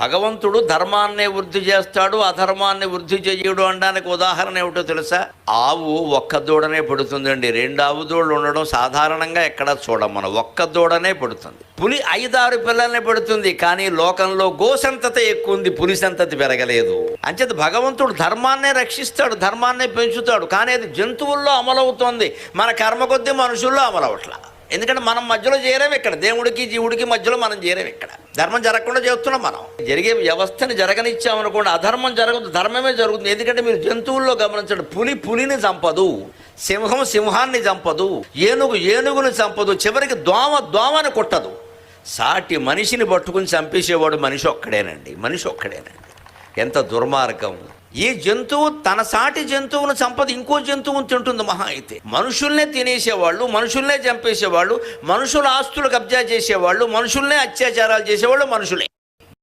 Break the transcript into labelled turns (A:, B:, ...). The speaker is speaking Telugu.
A: భగవంతుడు ధర్మాన్నే వృద్ధి చేస్తాడు, అధర్మాన్ని వృద్ధి చేయడు అనడానికి ఉదాహరణ ఏమిటో తెలుసా? ఆవు ఒక్క దూడనే పడుతుందండి. 2 ఆవు దూడలు ఉండడం సాధారణంగా ఎక్కడ చూడం మనం. ఒక్క దూడనే పడుతుంది. పులి 5-6 పిల్లల్ని పడుతుంది. కానీ లోకంలో గోసంతతి ఎక్కువ ఉంది, పులి సంతతి పెరగలేదు. అంచేత భగవంతుడు ధర్మాన్నే రక్షిస్తాడు, ధర్మాన్నే పెంచుతాడు. కానీ అది జంతువుల్లో అమలవుతోంది, మన కర్మ కొద్దీ మనుషుల్లో అమలవట్లా. ఎందుకంటే మనం మధ్యలో చేరాం. ఇక్కడ దేవుడికి జీవుడికి మధ్యలో మనం చేరాం. ఇక్కడ ధర్మం జరగకుండా చేస్తున్నాం. మనం జరిగే వ్యవస్థని జరగనిచ్చామనుకోండి, అధర్మం జరగదు, ధర్మమే జరుగుతుంది. ఎందుకంటే మీరు జంతువుల్లో గమనించండి, పులిని చంపదు, సింహం సింహాన్ని చంపదు, ఏనుగుని చంపదు, చివరికి దోమని కొట్టదు. సాటి మనిషిని పట్టుకుని చంపేసేవాడు మనిషి ఒక్కడేనండి. ఎంత దుర్మార్గం! ఈ జంతువు తన సాటి జంతువును చంపదు, ఇంకో జంతువును తింటుంది. మహా అయితే మనుషుల్నే తినేసేవాళ్ళు, మనుషుల్నే చంపేసేవాళ్ళు, మనుషుల ఆస్తులు కబ్జా చేసేవాళ్ళు, మనుషుల్నే అత్యాచారాలు చేసేవాళ్ళు మనుషులే.